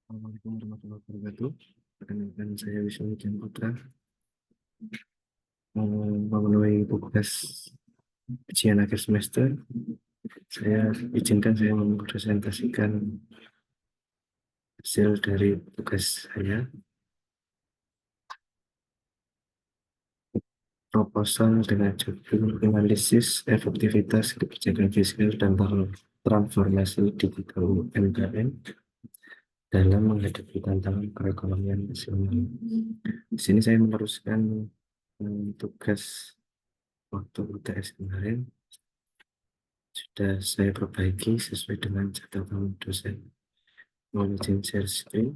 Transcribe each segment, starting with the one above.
Assalamualaikum warahmatullahi wabarakatuh. Perkenalkan saya Wisnu Jan Putra. Memenuhi tugas ujian akhir semester, saya mempresentasikan hasil dari tugas saya, proposal dengan judul analisis efektivitas kebijakan fiskal dan transformasi digital UMKM dalam menghadapi tantangan perekonomian nasional. Di sini saya meneruskan tugas waktu UTS kemarin. Sudah saya perbaiki sesuai dengan catatan dosen. Mohon izin share screen.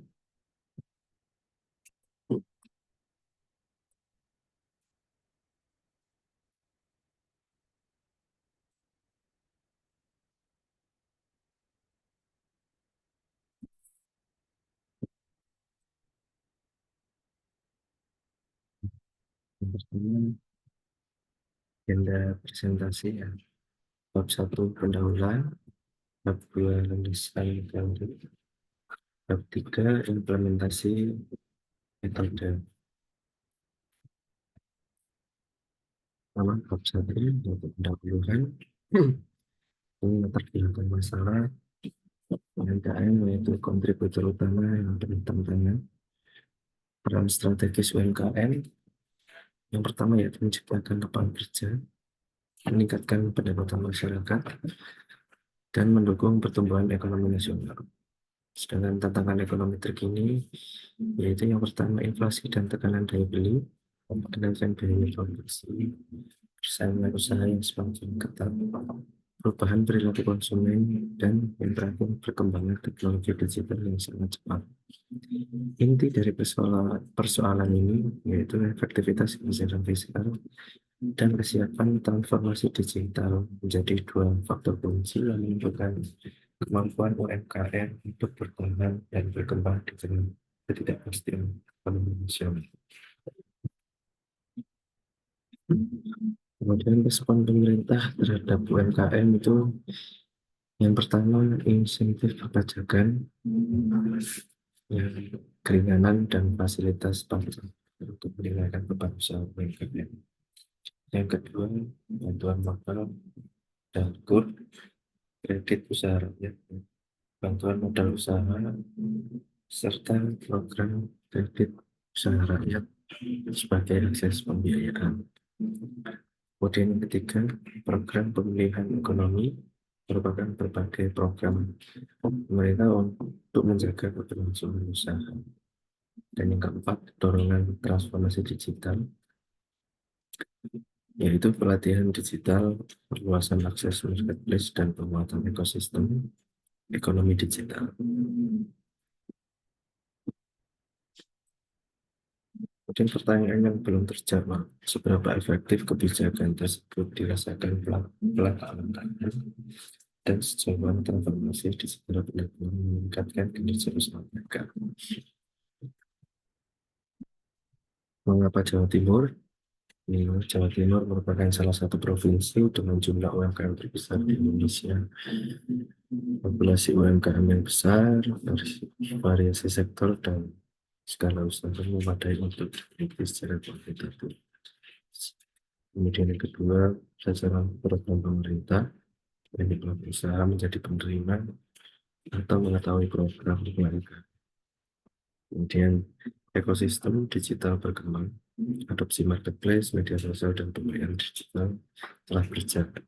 Yang pertama, agenda presentasi ya. Bab 1 pendahuluan, bab 2 landasan teori, bab 3 implementasi metode. Pertama, bab 1 yaitu pendahuluan. Ini latar belakang masalah UMKM yaitu kontributor utama yang bertentangan peran strategis UMKM. Yang pertama yaitu menciptakan lapangan kerja, meningkatkan pendapatan masyarakat, dan mendukung pertumbuhan ekonomi nasional. Sedangkan tantangan ekonomi terkini yaitu yang pertama inflasi dan tekanan daya beli, kenaikan biaya produksi, persaingan usaha yang semakin ketat, perubahan perilaku konsumen, dan yang terakhir perkembangan teknologi digital yang sangat cepat. Inti dari persoalan ini yaitu efektivitas kebijakan fiskal dan kesiapan transformasi digital menjadi dua faktor kunci yang menentukan kemampuan UMKM untuk bertahan dan berkembang di tengah ketidakpastian ekonomi nasional. Kemudian respon pemerintah terhadap UMKM itu yang pertama insentif perpajakan, yang keringanan dan fasilitas pajak untuk meringankan beban usaha UMKM. Yang kedua bantuan modal dan kur kredit usaha rakyat, bantuan modal usaha, serta program kredit usaha rakyat sebagai akses pembiayaan. Kemudian yang ketiga, program pemulihan ekonomi merupakan berbagai program pemerintah untuk menjaga keberlangsungan usaha. Dan yang keempat, dorongan transformasi digital, yaitu pelatihan digital, perluasan akses marketplace, dan penguatan ekosistem ekonomi digital. Kemudian pertanyaan yang belum terjawab, seberapa efektif kebijakan tersebut dirasakan pelaksanaan dan sejauh mana transformasi digital benar-benar meningkatkan kinerja usaha mereka. Mengapa Jawa Timur? Jawa Timur merupakan salah satu provinsi dengan jumlah UMKM terbesar di Indonesia. Populasi UMKM yang besar, variasi sektor, dan skala usaha memadai untuk diikuti secara kuantitatif. Kemudian yang kedua, sasaran program pemerintah, yang pelaku usaha menjadi penerima atau mengetahui program mereka. Kemudian ekosistem digital berkembang, adopsi marketplace, media sosial, dan pembayaran digital telah berjalan.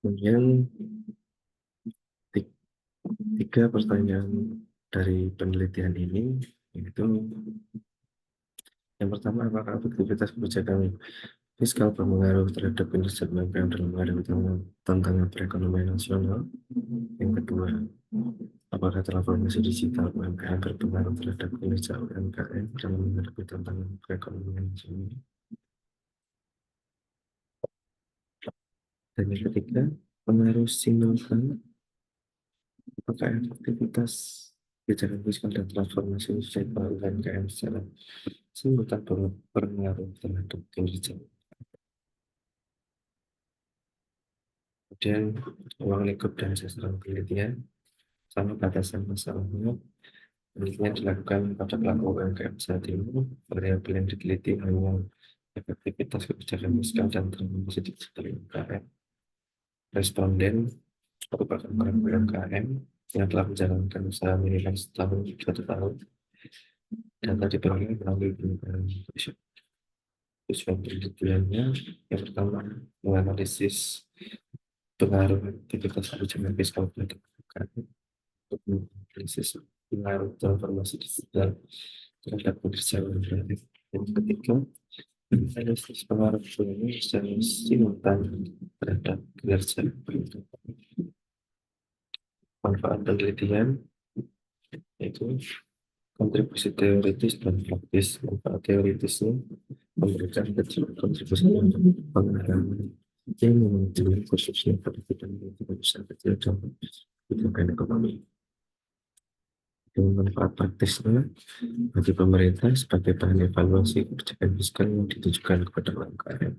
Kemudian tiga pertanyaan dari penelitian ini, yaitu yang pertama, apakah efektivitas kebijakan fiskal berpengaruh terhadap kinerja UMKM dalam menghadapi tantangan perekonomian nasional? Yang kedua, apakah transformasi digital UMKM berpengaruh terhadap kinerja UMKM dalam menghadapi tantangan perekonomian nasional? Dan yang ketiga, pengaruh simultan, apakah efektivitas kebijakan fiskal dan transformasi digital UMKM secara simultan berpengaruh terhadap kinerja. Kemudian ruang lingkup dan sasaran penelitian. Sama batasan masalahnya. Penelitian dilakukan pada pelaku UMKM saat ini. Variabel yang diteliti hanya efektivitas kebijakan fiskal dan transformasi digital UMKM. Responden merupakan orang UMKM yang telah menjalankan usaha minimal setahun 1 tahun. Data diperoleh melalui penelitian riset. Tujuan penelitiannya yang pertama menganalisis pengaruh aktivitas kebijakan fiskal terhadap UMKM, untuk menganalisis pengaruh transformasi digital terhadap pekerjaan kreatif. Yang ketiga, analisis pengaruh ini secara simultan terhadap kinerja. Manfaat penelitian yaitu kontribusi teoritis dan praktis. Manfaat teoritisnya memberikan kontribusi untuk pengembangan yang menuju khususnya pada bidang lingkungan usaha kecil dan kebijakan ekonomi. Dengan manfaat praktisnya bagi pemerintah sebagai bahan evaluasi kebijakan fiskal yang ditujukan kepada UMKM.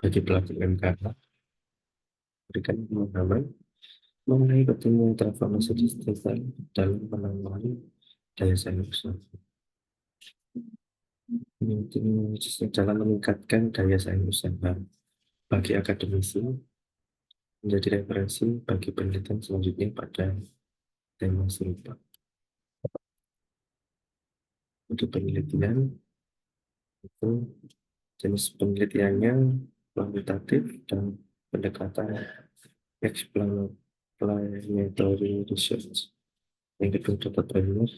Bagi pelaku UMKM, berikan pemahaman mengenai pentingnya transformasi digital dalam menangani daya saing usaha. Dalam meningkatkan daya saing usaha bagi akademisi menjadi referensi bagi penelitian selanjutnya pada tema serupa. Untuk penelitian itu jenis penelitiannya kuantitatif dan pendekatan explanatory research. Yang kedua dapat trainer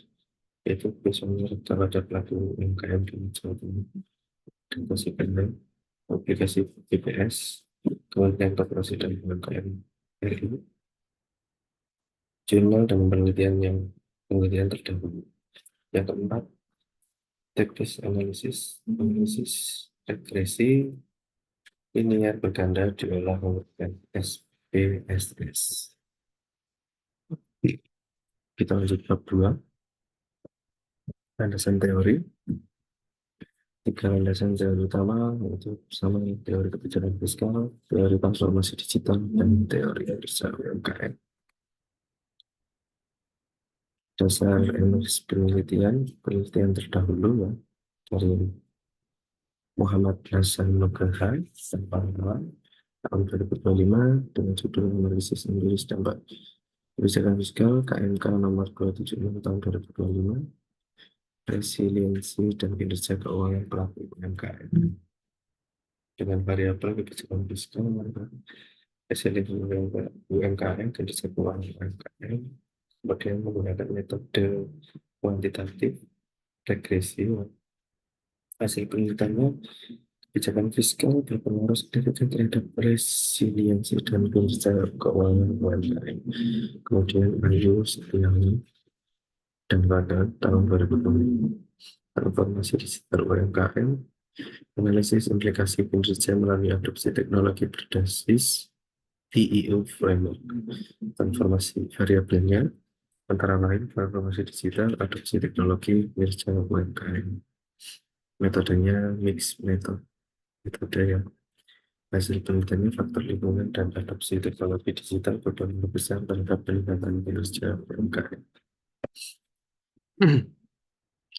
yaitu biasanya terhadap pelaku UMKM di Jawa Timur. Data sekunder, aplikasi BPS, Kementerian Koperasi dan UMKM RI, jurnal dan penelitian terdahulu. Yang keempat, teknis analisis regresi linear berganda diolah menggunakan SPSS. Kita lanjut bab 2, landasan teori. 3 landasan teori utama yaitu sama teori kebijakan fiskal, teori transformasi digital, dan teori kerja UMKM. Dasar penelitian terdahulu ya dari Muhammad Hasan Nugraha tahun 2025 dengan judul analisis Inggris dampak kebijakan fiskal KMK nomor 276 tahun 2025, resiliensi dan kinerja keuangan pelaku UMKM. Dengan variabel kebijakan fiskal, resiliensi UMKM, kinerja keuangan UMKM, kemudian menggunakan metode kuantitatif regresi. Hasil penelitiannya, kebijakan fiskal berpengaruh signifikan terhadap resiliensi dan kinerja keuangan UMKM. Kemudian Ayu Setiani dan pada tahun 2020, transformasi digital UMKM, analisis implikasi kinerja melalui adopsi teknologi berbasis TEO framework. Transformasi variabelnya antara lain transformasi digital, adopsi teknologi, kinerja UMKM. Metodenya mix metode yang hasil penelitiannya faktor lingkungan dan adopsi teknologi digital berdampak besar terhadap peningkatan kinerja UMKM.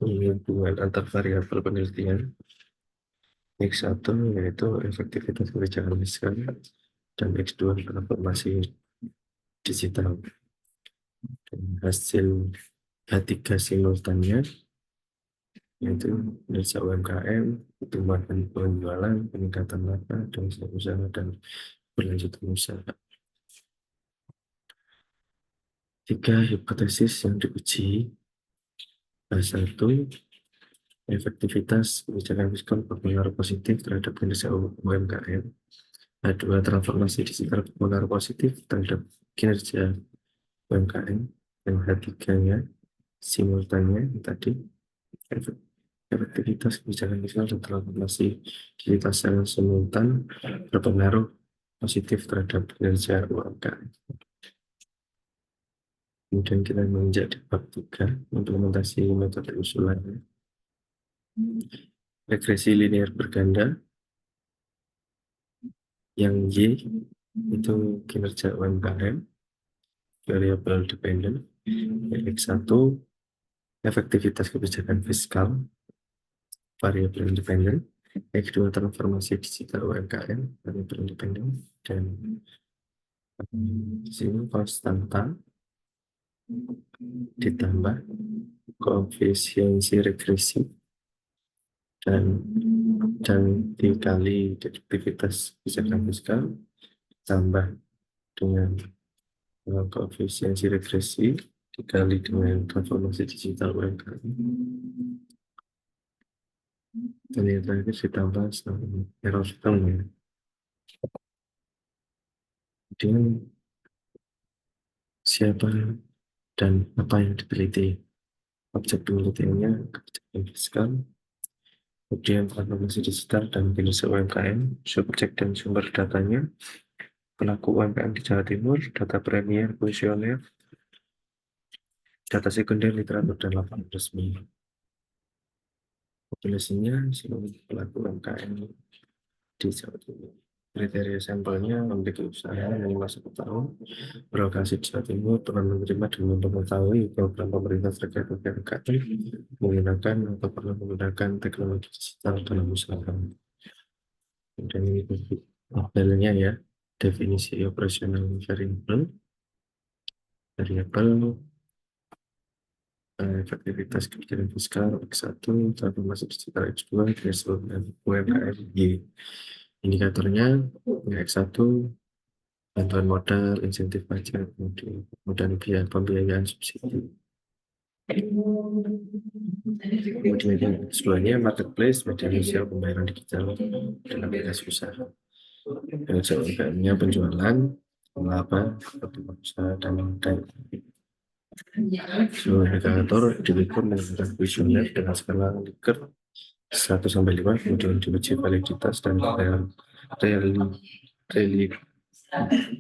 Ini hubungan antar variabel penelitian. X1 yaitu efektivitas kebijakan fiskal dan X2 transformasi digital. Dan hasil H3 simultannya yaitu kinerja UMKM, pertumbuhan penjualan, peningkatan laba, dan usaha dan berlanjutan usaha. 3 hipotesis yang diuji. H1, efektivitas kebijakan fiskal berpengaruh positif terhadap kinerja UMKM. H2, transformasi digital berpengaruh positif terhadap kinerja UMKM. Dan H3-nya simultannya tadi efektivitas kebijakan fiskal dan transformasi digital secara simultan berpengaruh positif terhadap kinerja UMKM. Kemudian kita menginjak di bab 3, implementasi metode usulannya. Regresi linear berganda, yang Y itu kinerja UMKM, variable dependent. X1 efektivitas kebijakan fiskal variabel independen. X2 transformasi digital UMKM variabel independen. Dan di sini konstanta ditambah koefisiensi regresi dan dikali deduktivitas kebijakan fiskal tambah dengan koefisiensi regresi dikali dengan transformasi digital UMKM. Dan yang terakhir ditambah error term ya. Kemudian siapa dan apa yang diteliti, objek penelitiannya kebijakan fiskal, kemudian transformasi digital dan kinerja UMKM, subjek dan sumber datanya, pelaku UMKM di Jawa Timur, data premier, kuesioner, data sekunder, literatur, dan laporan resmi. Populasinya seluruh pelaku UMKM di Jawa Timur. Kriteria sampelnya memiliki usaha minimal 1 tahun, berlokasi di Jawa Timur, pernah menerima dan mengetahui program pemerintah terkait UMKM, menggunakan atau pernah menggunakan teknologi digital dalam usaha. Dan ini tabelnya ya, definisi operasional variabel efektivitas kebijakan fiskal X1, transformasi digital X2, threshold dan UMKM Y. Indikatornya X1 bantuan modal, insentif pajak, kemudian biaya pembiayaan subsidi. Kemudian sebelumnya marketplace, media sosial, pembayaran digital dalam aplikasi usaha. UMKM-nya penjualan, laba, usaha dan lain-lain. Seluruh indikator diukur menggunakan kuesioner dengan skala Likert 1-5, kemudian diuji validitas dan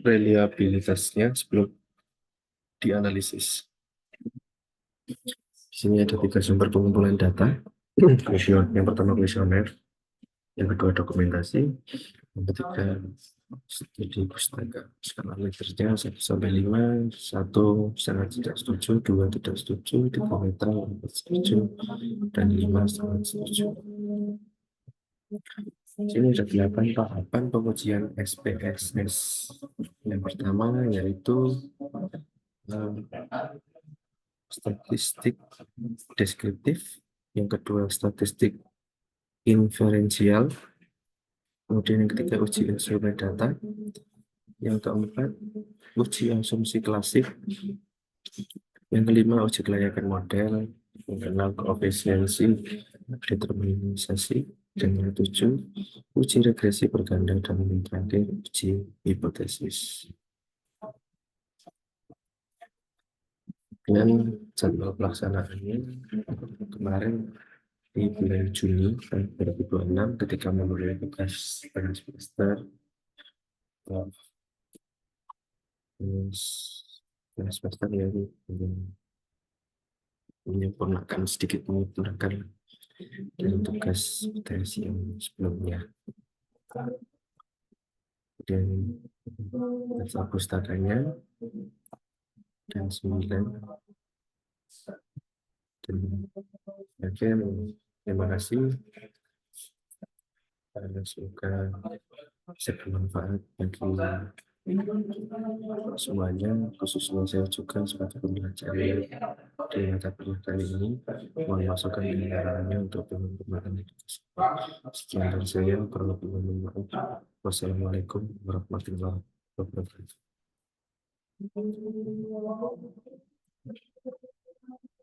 reliabilitasnya sebelum dianalisis. Di sini ada 3 sumber pengumpulan data. Yang pertama kuesioner, yang kedua dokumentasi, yang ketiga studi pustaka. Skala Likertnya 1-5, 1 sangat tidak setuju, 2 tidak setuju, 3 netral, 4 setuju, dan 5 sangat setuju. Sini ada 8 tahapan pengujian SPSS. Yang pertama yaitu statistik deskriptif, yang kedua statistik inferensial, kemudian yang ketiga uji instrumen data, yang keempat uji asumsi klasik, yang kelima uji kelayakan model, yang keenam koefisiensi determinisasi, dan yang ketujuh uji regresi berganda, dan yang terakhir uji hipotesis. Dengan jadwal pelaksanaannya kemarin di bulan Juni tahun 2026 ketika memulai tugas tengah semester ya menyempurnakan dari tugas TS yang sebelumnya. Dan daftar pustakanya dan 9 dan terima kasih. Semoga bisa bermanfaat bagi semuanya, khususnya saya juga sebagai pembelajar di mata kuliah kali ini. Mohon masukan dan sarannya untuk pengembangan edukasi. Sekian dari saya, kurang lebih mohon maaf. Wassalamualaikum warahmatullahi wabarakatuh.